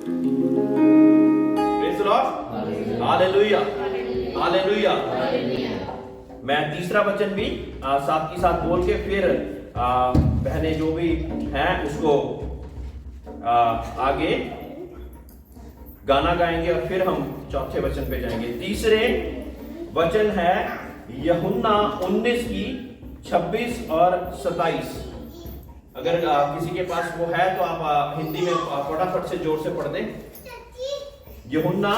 Praise the Lord, hallelujah, hallelujah. मैं तीसरा वचन भी साथ के साथ बोल के फिर बहनें जो भी हैं उसको आगे गाना गाएंगे और फिर हम चौथे वचन पे जाएंगे। तीसरे वचन है यूहन्ना 19 की 26 और 27। अगर किसी के पास वो है तो आप हिंदी में फटाफट से जोर से पढ़ दें। यूहन्ना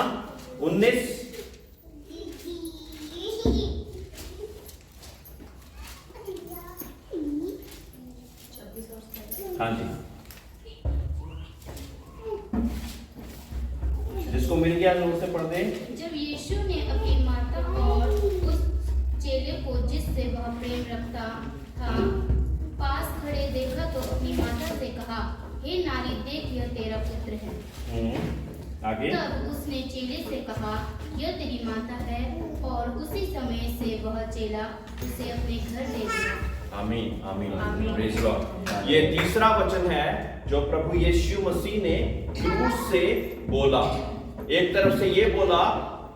19 हाँ जी, जिसको मिल गया जोर से पढ़ दें। जब यीशु ने अपनी माता और उस चेले को जिससे वह प्रेम रखता था पास खड़े देखा तो अपनी माता से कहा, हे नारी, देख यह तेरा पुत्र है। आगे तब उसने चेले से कहा, यह तेरी माता है, और उसी समय से वह चेला उसे अपने घर ले गया। आमीन, आमीन, आमीन। Praise God. ये तीसरा वचन है जो प्रभु यीशु मसीह ने क्रूस से बोला। एक तरफ से ये बोला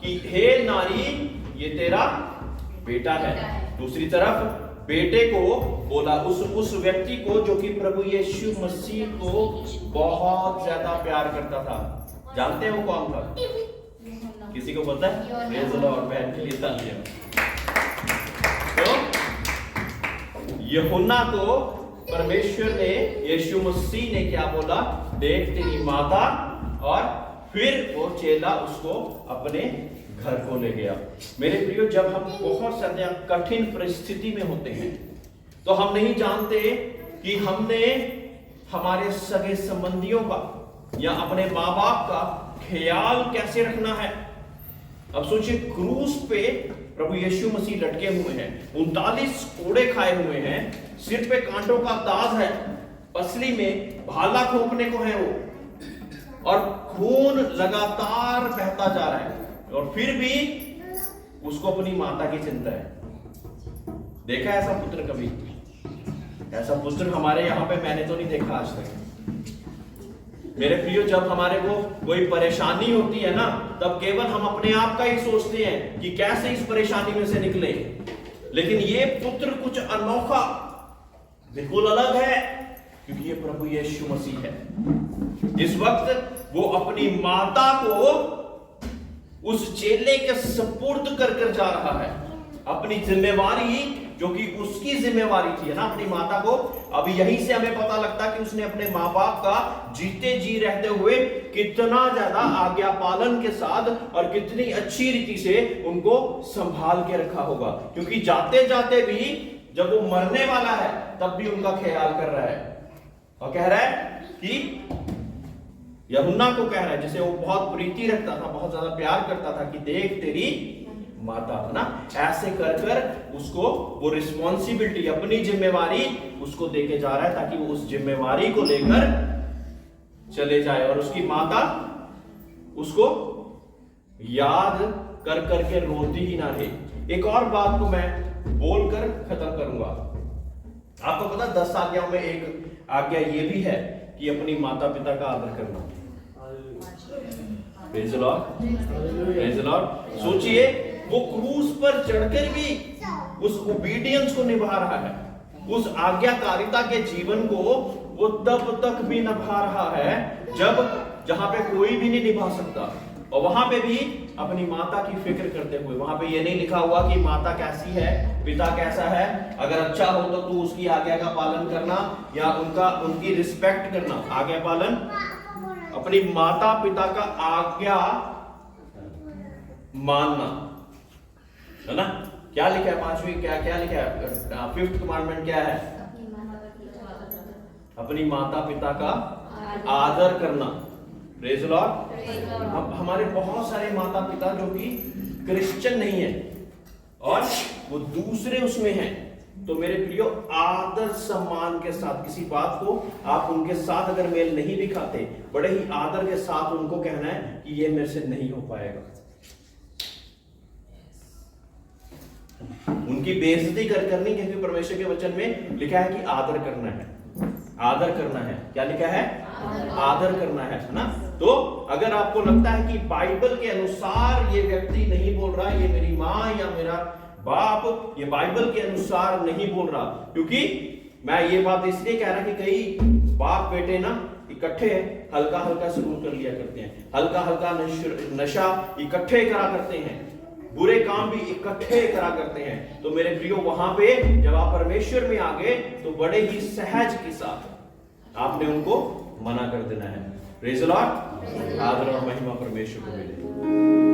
कि हे नारी, ये तेरा बेटा है। दूसरी तरफ बेटे को बोला, उस व्यक्ति को जो कि प्रभु यीशु मसीह को बहुत ज्यादा प्यार करता था। जानते हैं वो कौन था? किसी को पता है? प्रेज़ द लॉर्ड, बहन के लिए तालियां। तो यूहन्ना को परमेश्वर ने, यीशु मसीह ने क्या बोला? देख तेरी माता, और फिर वो चेला उसको अपने घर को ले गया। मेरे प्रियो, जब हम बहुत ज्यादा कठिन परिस्थिति में होते हैं तो हम नहीं जानते कि हमने हमारे सगे संबंधियों का या अपने माँ बाप का ख्याल कैसे रखना है। अब सोचिए, क्रूस पे प्रभु यीशु मसीह लटके हुए हैं, 39 कोड़े खाए हुए हैं, सिर पे कांटों का ताज है, पसली में भाला खोपने को है वो, और खून लगातार बहता जा रहा है, और फिर भी उसको अपनी माता की चिंता है। देखा है ऐसा पुत्र कभी? ऐसा पुत्र हमारे यहाँ पे मैंने तो नहीं देखा आज तक। मेरे प्रियो, जब हमारे को कोई परेशानी होती है ना, तब केवल हम अपने आप का ही सोचते हैं कि कैसे इस परेशानी में से निकले। लेकिन ये पुत्र कुछ अनोखा, बिल्कुल अलग है, क्योंकि ये प्रभु यीशु मसीह है। इस वक्त वो अपनी माता को उस चेले के सुपुर्द कर जा रहा है। अपनी जिम्मेवारी जो कि उसकी जिम्मेवारी थी ना, अपनी माता को। अभी यहीं से हमें पता लगता कि उसने अपने माँ बाप का जीते जी रहते हुए कितना ज्यादा आज्ञा पालन के साथ और कितनी अच्छी रीति से उनको संभाल के रखा होगा। क्योंकि जाते जाते भी जब वो मरने वाला है तब भी उनका ख्याल कर रहा है, और कह रहा है कि यूहन्ना को कह रहा है, जिसे वो बहुत प्रीति रखता था, बहुत ज्यादा प्यार करता था, कि देख तेरी माता, है ना। ऐसे कर कर उसको वो रिस्पॉन्सिबिलिटी, अपनी जिम्मेवारी उसको देके जा रहा है, ताकि वो उस जिम्मेवारी को लेकर चले जाए, और उसकी माता उसको याद कर करके रोती ही ना रहे। एक और बात को मैं बोलकर खत्म करूंगा। आपको पता 10 आज्ञाओं में एक आज्ञा ये भी है कि अपनी माता पिता का आदर करना। Praise the Lord, praise the Lord. सोचिए, वो क्रूस पर चढ़कर भी उस ओबीडियंस को निभा रहा है, उस आज्ञाकारिता के जीवन को वो तब तक भी निभा रहा है जब जहां पे कोई भी नहीं निभा सकता, और वहां पे भी अपनी माता की फिक्र करते हुए। वहां पे ये नहीं लिखा हुआ कि माता कैसी है, पिता कैसा है, अगर अच्छा हो तो तू उसकी आज्ञा का पालन करना या उनकी रिस्पेक्ट करना। आज्ञा पालन, अपनी माता पिता का आज्ञा मानना, है ना। क्या लिखा है? 5वीं क्या लिखा है? 5th कमांडमेंट क्या है? अपनी माता पिता का आदर करना। Praise the Lord. अब हमारे बहुत सारे माता पिता जो कि क्रिश्चियन नहीं है और वो दूसरे उसमें हैं, तो मेरे प्रियो, आदर सम्मान के साथ किसी बात को आप उनके साथ अगर मेल नहीं भी खाते, बड़े ही आदर के साथ उनको कहना है कि ये मेरे से नहीं हो पाएगा। उनकी बेइज्जती करनी, क्योंकि परमेश्वर के वचन में लिखा है कि आदर करना है। आदर करना है। क्या लिखा है? आदर करना है ना। तो अगर आपको लगता है कि बाइबल के अनुसार ये व्यक्ति नहीं बोल रहा, ये मेरी माँ या मेरा बाप ये बाइबल के अनुसार नहीं बोल रहा, क्योंकि मैं ये बात इसलिए कह रहा कि कई बाप बेटे ना इकट्ठे हल्का हल्का शुरू कर लिया करते हैं, हल्का हल्का नशा इकट्ठे करा करते हैं, बुरे काम भी इकट्ठे करा करते हैं। तो मेरे प्रियो, वहां पे जब आप परमेश्वर में आ गए तो बड़े ही सहज के साथ आपने उनको मना कर देना है। Praise the Lord. आदर और महिमा परमेश्वर को मिले।